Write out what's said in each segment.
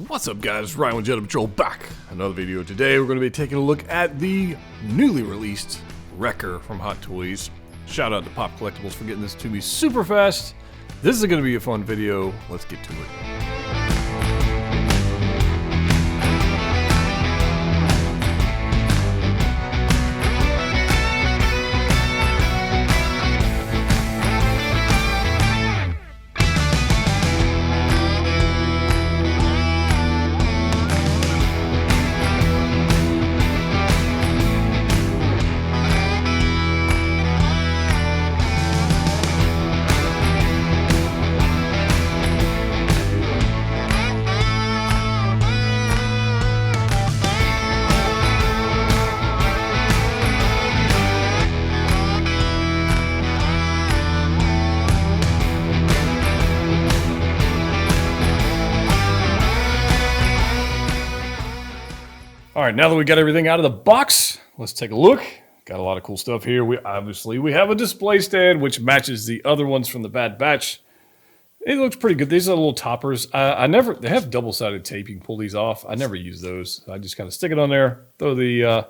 What's up, guys? Ryan with Jedi Patrol back. Another video. Today we're going to be taking a look at the newly released Wrecker from Hot Toys. Shout out to Pop Collectibles for getting this to me super fast. This is going to be a fun video. Let's get to it. All right, now that we got everything out of the box, let's take a look. Got a lot of cool stuff here. We have a display stand which matches the other ones from the Bad Batch. It looks pretty good. These are little toppers. They have double-sided tape. You can pull these off. I never use those. I just kind of stick it on there, throw the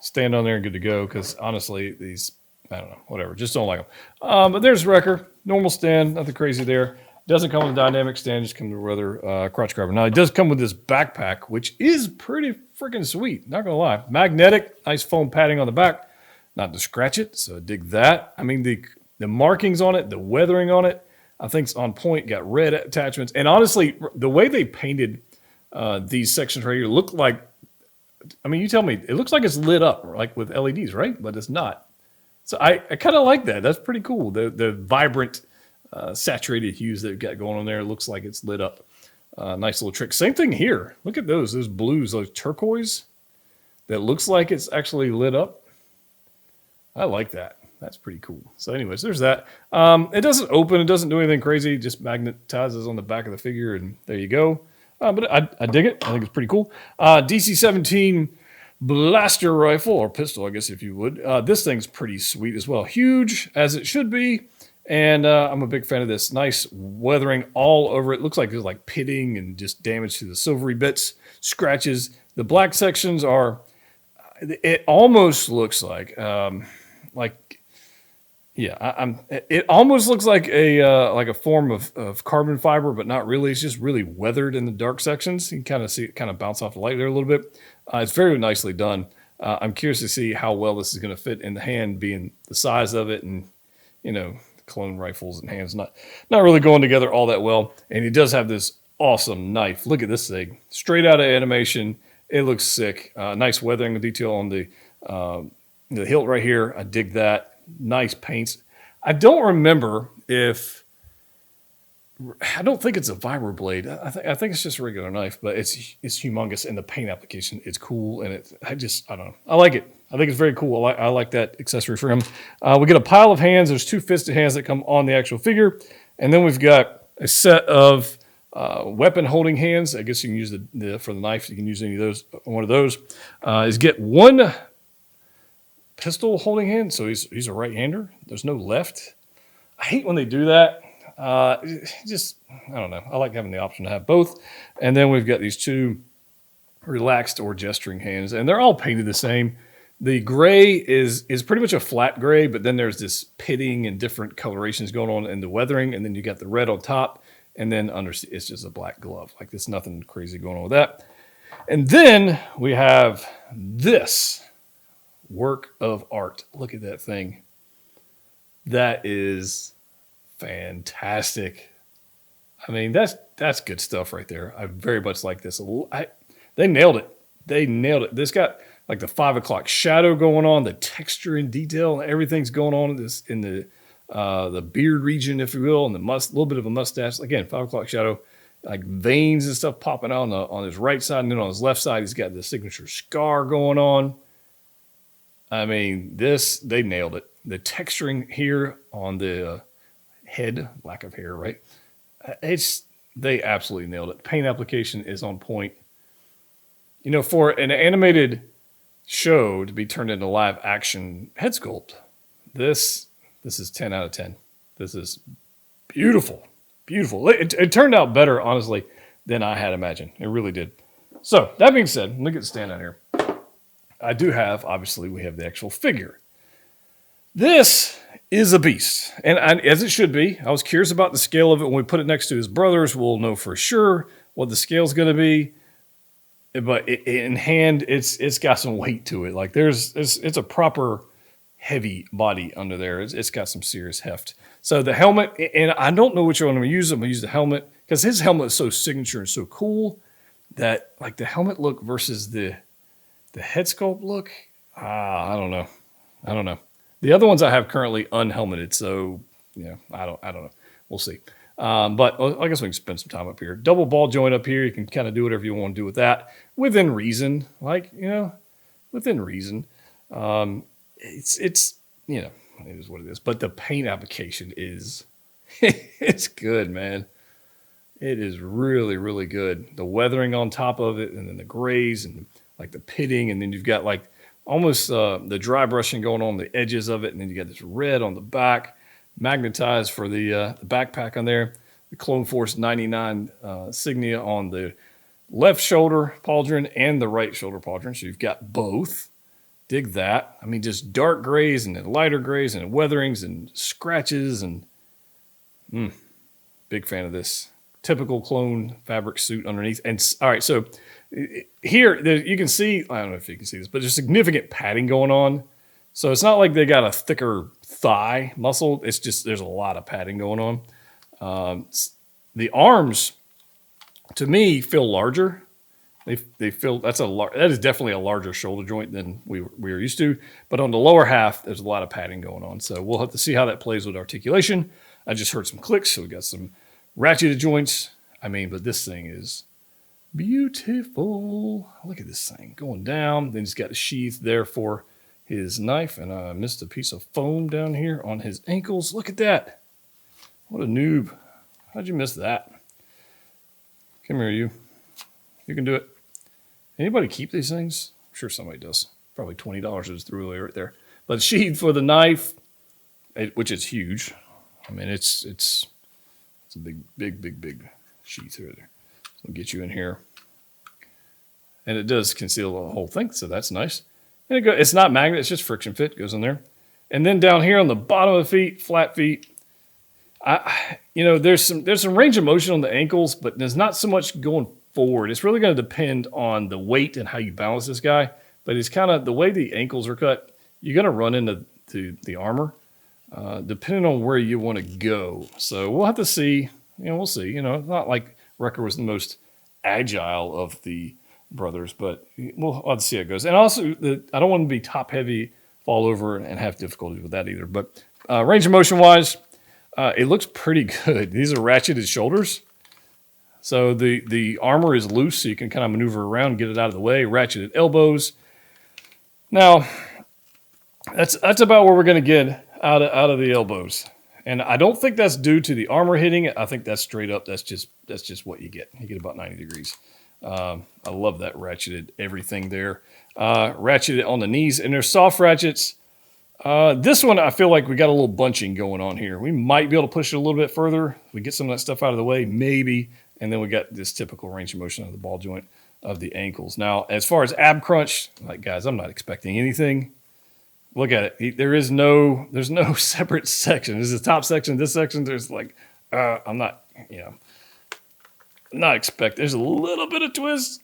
stand on there, and good to go. Because honestly, these, I don't know, whatever. Just don't like them. But there's Wrecker, normal stand, nothing crazy there. Doesn't come with a dynamic stand, just comes with a rather crotch grabber. Now, it does come with this backpack, which is pretty freaking sweet. Not going to lie. Magnetic, nice foam padding on the back. Not to scratch it, so I dig that. I mean, the markings on it, the weathering on it, I think it's on point. Got red attachments. And honestly, the way they painted these sections right here look like, I mean, you tell me, it looks like it's lit up, like with LEDs, right? But it's not. So I kind of like that. That's pretty cool. The vibrant saturated hues they've got going on there. It looks like it's lit up. Nice little trick. Same thing here. Look at those blues, those turquoise. That looks like it's actually lit up. I like that. That's pretty cool. So anyways, there's that. It doesn't open. It doesn't do anything crazy. It just magnetizes on the back of the figure, and there you go. But I dig it. I think it's pretty cool. DC-17 blaster rifle, or pistol, I guess, if you would. This thing's pretty sweet as well. Huge, as it should be. And I'm a big fan of this. Nice weathering all over it. Looks like there's like pitting and just damage to the silvery bits, scratches. The black sections are, it almost looks like, it almost looks like a form of carbon fiber, but not really. It's just really weathered in the dark sections. You can kind of see it kind of bounce off the light there a little bit. It's very nicely done. I'm curious to see how well this is going to fit in the hand, being the size of it, and you know, clone rifles and hands not really going together all that well. And he does have this awesome knife. Look at this thing, straight out of animation. It looks sick. Nice weathering detail on the hilt right here. I dig that. Nice paints. I don't remember if, I don't think it's a vibroblade. I think it's just a regular knife, but it's humongous, and the paint application is cool. And I don't know. I like it. I think it's very cool. I like that accessory for him. We get a pile of hands. There's 2 fisted hands that come on the actual figure. And then we've got a set of weapon holding hands. I guess you can use for the knife. You can use any of those. One of those is get 1 pistol holding hand. So he's a right-hander. There's no left. I hate when they do that. I don't know. I like having the option to have both. And then we've got these 2 relaxed or gesturing hands, and they're all painted the same. The gray is pretty much a flat gray, but then there's this pitting and different colorations going on in the weathering, and then you got the red on top, and then under it's just a black glove. Like, there's nothing crazy going on with that. And then we have this work of art. Look at that thing. That is fantastic. I mean, that's good stuff right there. I very much like this. They nailed it. They nailed it. This got like the 5 o'clock shadow going on, the texture and detail, and everything's going on in the beard region, if you will, and the little bit of a mustache. Again, 5 o'clock shadow, like veins and stuff popping out on his right side, and then on his left side, he's got the signature scar going on. I mean, they nailed it. The texturing here on the head, lack of hair, right? They absolutely nailed it. Paint application is on point. You know, for an animated show to be turned into live action head sculpt, this is 10 out of 10. This is beautiful. Beautiful. It turned out better, honestly, than I had imagined. It really did. So that being said, let me get the stand out here. I do have, obviously, we have the actual figure. This is a beast, and as it should be. I was curious about the scale of it. When we put it next to his brothers, we'll know for sure what the scale's going to be. But in hand, it's got some weight to it. Like it's a proper heavy body under there. It's got some serious heft. So the helmet, and I don't know which one I'm going to use. I'm going to use the helmet because his helmet is so signature and so cool that like the helmet look versus the head sculpt look. I don't know. The other ones I have currently unhelmeted, so yeah, I don't know. We'll see. But I guess we can spend some time up here. Double ball joint up here. You can kind of do whatever you want to do with that within reason. Like, within reason. It's it is what it is. But the paint application is, it's good, man. It is really, really good. The weathering on top of it, and then the grays and like the pitting, and then you've got like almost the dry brushing going on the edges of it, and then you got this red on the back, magnetized for the backpack on there. The Clone Force 99 insignia on the left shoulder pauldron and the right shoulder pauldron. So you've got both. Dig that. I mean, just dark grays and then lighter grays and weatherings and scratches and big fan of this. Typical clone fabric suit underneath. And all right, so here you can see, I don't know if you can see this, but there's significant padding going on. So it's not like they got a thicker thigh muscle. It's just there's a lot of padding going on. The arms, to me, feel larger. They feel that is definitely a larger shoulder joint than we were used to. But on the lower half, there's a lot of padding going on. So we'll have to see how that plays with articulation. I just heard some clicks, so we got some ratcheted joints. I mean, but this thing is beautiful. Look at this thing going down. Then he's got a sheath there for his knife, and I missed a piece of foam down here on his ankles. Look at that. What a noob. How'd you miss that? Come here, you. You can do it. Anybody keep these things? I'm sure somebody does. Probably $20 just threw away right there. But the sheath for the knife, which is huge. I mean, it's a big sheath right there. So I'll get you in here. And it does conceal the whole thing, so that's nice. And it's not magnet, it's just friction fit, goes in there. And then down here on the bottom of the feet, flat feet, there's some range of motion on the ankles, but there's not so much going forward. It's really going to depend on the weight and how you balance this guy. But it's kind of the way the ankles are cut, you're going to run into the armor, depending on where you want to go. So we'll have to see. We'll see. It's not like Wrecker was the most agile of the brothers, but we'll have to see how it goes. And also, I don't want to be top heavy, fall over, and have difficulties with that either. But range of motion wise, it looks pretty good. These are ratcheted shoulders. So the armor is loose, so you can kind of maneuver around, get it out of the way. Ratcheted elbows. Now, that's about where we're going to get out of the elbows. And I don't think that's due to the armor hitting it. I think that's straight up. That's just what you get. You get about 90 degrees. I love that ratcheted everything there. Ratcheted on the knees, and there's soft ratchets. This one, I feel like we got a little bunching going on here. We might be able to push it a little bit further. We get some of that stuff out of the way, maybe. And then we got this typical range of motion of the ball joint of the ankles. Now, as far as ab crunch, like guys, I'm not expecting anything. Look at it. There's no separate section. There's the top section, this section. There's like, I'm not expecting. There's a little bit of twist.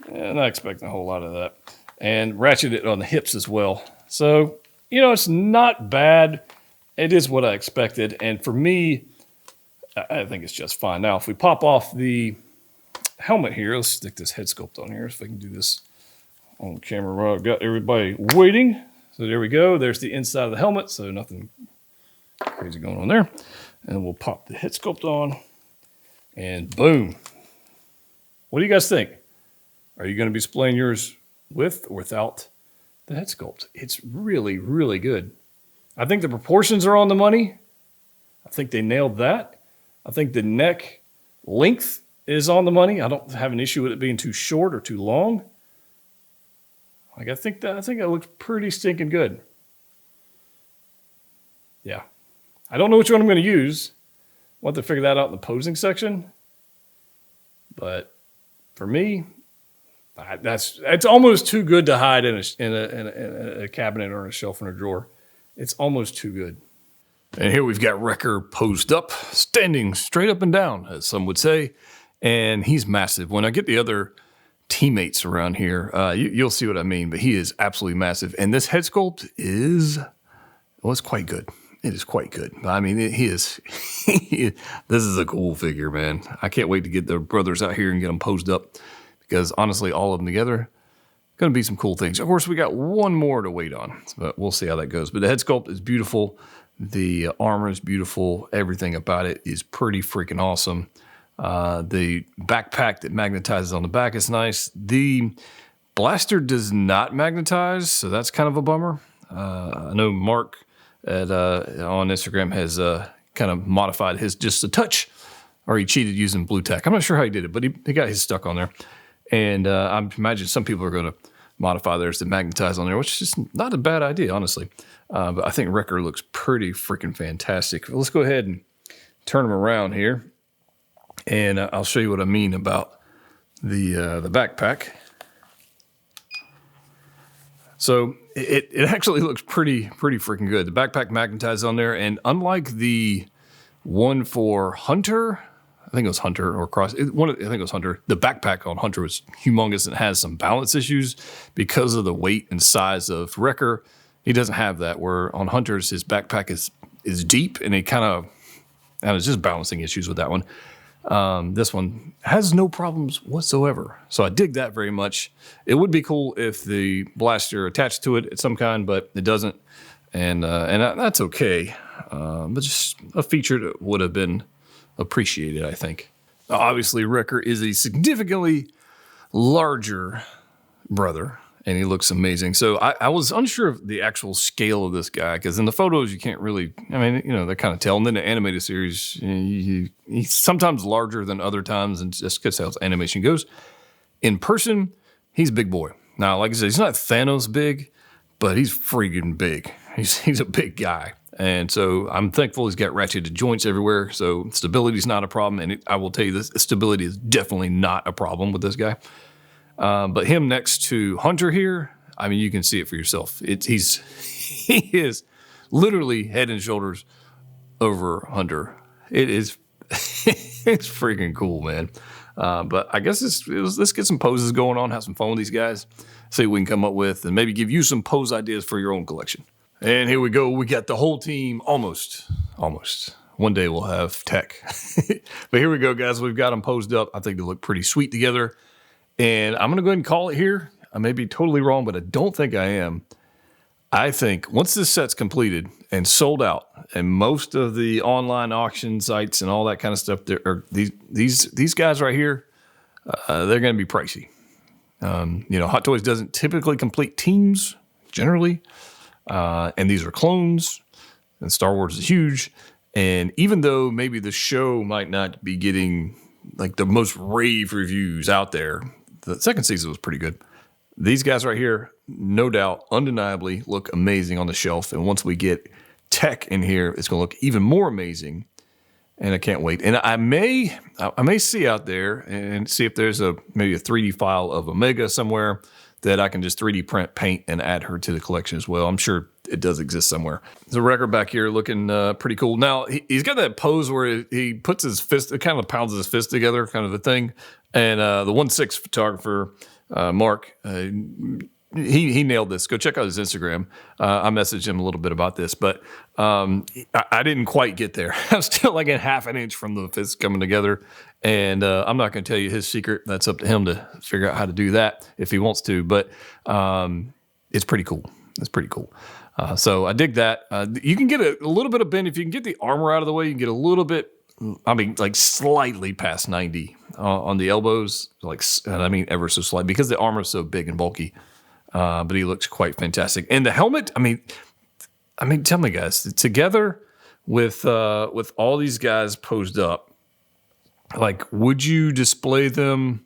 I'm not expecting a whole lot of that. And ratchet it on the hips as well. So, it's not bad. It is what I expected. And for me, I think it's just fine. Now, if we pop off the helmet here, let's stick this head sculpt on here. If I can do this on camera. I've got everybody waiting. So there we go. There's the inside of the helmet. So nothing crazy going on there. And we'll pop the head sculpt on. And boom. What do you guys think? Are you going to be displaying yours with or without the head sculpt? It's really, really good. I think the proportions are on the money. I think they nailed that. I think the neck length is on the money. I don't have an issue with it being too short or too long. I think it looks pretty stinking good. Yeah. I don't know which one I'm going to use. We'll have to figure that out in the posing section. But for me, it's almost too good to hide in a cabinet or in a shelf in a drawer. It's almost too good. And here we've got Wrecker posed up, standing straight up and down, as some would say. And he's massive. When I get the other teammates around here, you'll see what I mean. But he is absolutely massive. And this head sculpt is, well, it's quite good. It is quite good. I mean, he is. This is a cool figure, man. I can't wait to get the brothers out here and get them posed up. Because honestly, all of them together, going to be some cool things. Of course, we got one more to wait on, but we'll see how that goes. But the head sculpt is beautiful. The armor is beautiful. Everything about it is pretty freaking awesome. The backpack that magnetizes on the back is nice. The blaster does not magnetize, so that's kind of a bummer. I know Mark on Instagram has kind of modified his just a touch, or he cheated using blue tack. I'm not sure how he did it, but he got his stuck on there. And I imagine some people are going to modify theirs to magnetize on there, which is not a bad idea, honestly. But I think Wrecker looks pretty freaking fantastic. Let's go ahead and turn him around here. And I'll show you what I mean about the backpack. So it actually looks pretty freaking good. The backpack magnetizes on there. And unlike the one for Hunter, I think it was Hunter or Cross. I think it was Hunter. The backpack on Hunter was humongous and has some balance issues because of the weight and size of Wrecker. He doesn't have that. Where on Hunter's, his backpack is deep and it kind of just balancing issues with that one. This one has no problems whatsoever. So I dig that very much. It would be cool if the blaster attached to it at some kind, but it doesn't. And that's okay. But just a feature that would have been appreciated, I think. Obviously, Wrecker is a significantly larger brother, and he looks amazing. So I was unsure of the actual scale of this guy, because in the photos, you can't really, I mean, they kind of tell. And then the animated series, he's sometimes larger than other times, and just because how his animation goes. In person, he's a big boy. Now, like I said, he's not Thanos big, but he's freaking big. He's a big guy. And so I'm thankful he's got ratcheted joints everywhere. So stability is not a problem. And I will tell you this, stability is definitely not a problem with this guy. But him next to Hunter here, I mean, you can see it for yourself. He is literally head and shoulders over Hunter. It is, it's freaking cool, man. But I guess let's get some poses going on, have some fun with these guys, see what we can come up with, and maybe give you some pose ideas for your own collection. And here we go. We got the whole team almost. One day we'll have tech. But here we go, guys. We've got them posed up. I think they look pretty sweet together. And I'm going to go ahead and call it here. I may be totally wrong, but I don't think I am. I think once this set's completed and sold out, and most of the online auction sites and all that kind of stuff, these guys right here, they're going to be pricey. Hot Toys doesn't typically complete teams generally. And these are clones, and Star Wars is huge. And even though maybe the show might not be getting like the most rave reviews out there, the second season was pretty good. These guys right here, no doubt, undeniably look amazing on the shelf. And once we get tech in here, it's going to look even more amazing. And I can't wait. And I may see out there and see if there's maybe a 3D file of Omega somewhere that I can just 3D print, paint, and add her to the collection as well. I'm sure it does exist somewhere. There's a Wrecker back here looking pretty cool. Now, he's got that pose where he puts his fist, it kind of pounds his fist together, kind of a thing. And the 1/6 photographer, Mark, he nailed this. Go check out his Instagram. I messaged him a little bit about this, but I didn't quite get there. I'm still like a half an inch from the fist coming together. And I'm not going to tell you his secret. That's up to him to figure out how to do that if he wants to. But it's pretty cool. It's pretty cool. So I dig that. You can get a little bit of bend. If you can get the armor out of the way, you can get a little bit, like slightly past 90 on the elbows. Ever so slight, because the armor is so big and bulky. But he looks quite fantastic. And the helmet, I mean, tell me, guys, together with all these guys posed up, like, would you display them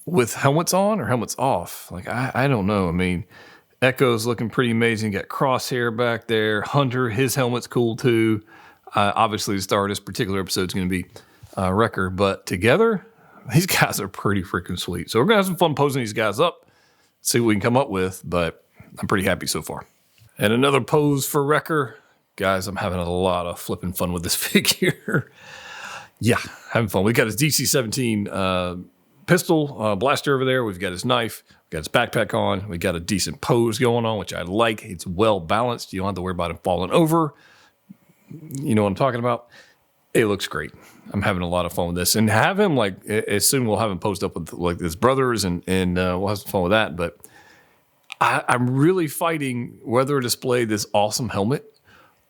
with helmets on or helmets off? Like, I don't know. I mean, Echo's looking pretty amazing. Got Crosshair back there. Hunter, his helmet's cool too. Obviously, the star of this particular episode is going to be Wrecker. But together, these guys are pretty freaking sweet. So we're going to have some fun posing these guys up, see what we can come up with, but I'm pretty happy so far. And another pose for Wrecker. Guys, I'm having a lot of flipping fun with this figure. Yeah, having fun. We got his DC-17 pistol blaster over there. We've got his knife. We've got his backpack on. We got a decent pose going on, which I like. It's well balanced. You don't have to worry about him falling over. You know what I'm talking about? It looks great. I'm having a lot of fun with this. And have him, like, as soon we'll have him post up with, like, his brothers, and we'll have some fun with that. But I'm really fighting whether to display this awesome helmet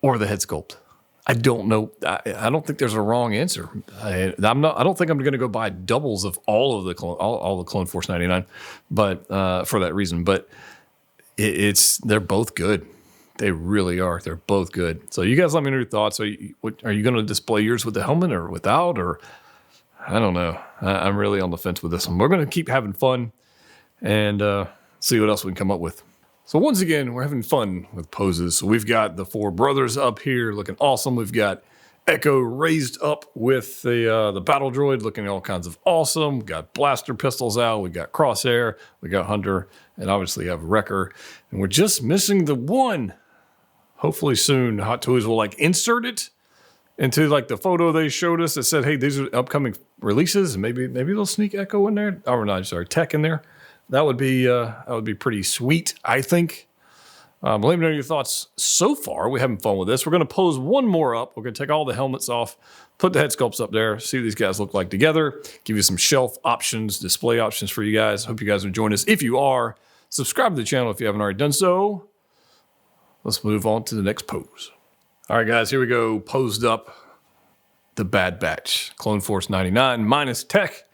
or the head sculpt. I don't know. I don't think there's a wrong answer. I don't think I'm going to go buy doubles of all of the all the Clone Force 99, but for that reason. But they're both good. They really are. They're both good. So you guys let me know your thoughts. Are you going to display yours with the helmet or without? Or I don't know. I'm really on the fence with this one. We're going to keep having fun and see what else we can come up with. So once again, we're having fun with poses. So we've got the four brothers up here looking awesome. We've got Echo raised up with the battle droid looking all kinds of awesome. We've got blaster pistols out. We got Crosshair. We got Hunter. And obviously have Wrecker. And we're just missing the one. Hopefully soon Hot Toys will like insert it into like the photo they showed us that said, hey, these are upcoming releases. And maybe they'll sneak Echo in there. Oh, no, sorry, Tech in there. That would be pretty sweet, I think. Let me know your thoughts so far. We're having fun with this. We're going to pose one more up. We're going to take all the helmets off, put the head sculpts up there, see what these guys look like together, give you some shelf options, display options for you guys. Hope you guys are enjoying this. If you are, subscribe to the channel if you haven't already done so. Let's move on to the next pose. All right, guys, here we go. Posed up the Bad Batch. Clone Force 99 minus Tech.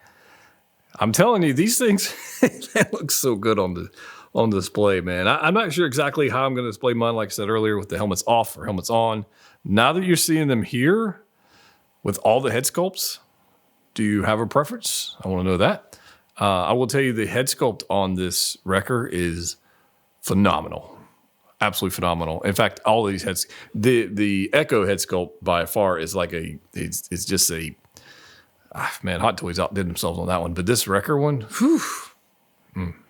I'm telling you, these things, they look so good on display, man. I'm not sure exactly how I'm going to display mine, like I said earlier, with the helmets off or helmets on. Now that you're seeing them here with all the head sculpts, do you have a preference? I want to know that. I will tell you the head sculpt on this Wrecker is phenomenal. Absolutely phenomenal. In fact, all of these heads, the Echo head sculpt by far is like it's just a, man, Hot Toys outdid themselves on that one. But this Wrecker one, whew,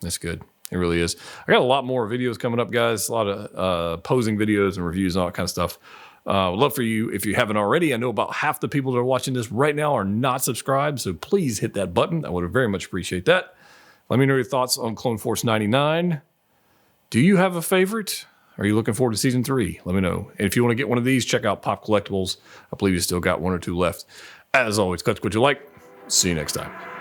that's good. It really is. I got a lot more videos coming up, guys. A lot of posing videos and reviews and all that kind of stuff. Would love for you, if you haven't already. I know about half the people that are watching this right now are not subscribed, so please hit that button. I would very much appreciate that. Let me know your thoughts on Clone Force 99. Do you have a favorite? Are you looking forward to Season 3? Let me know. And if you want to get one of these, check out Pop Collectibles. I believe you still got one or two left. As always, catch what you like. See you next time.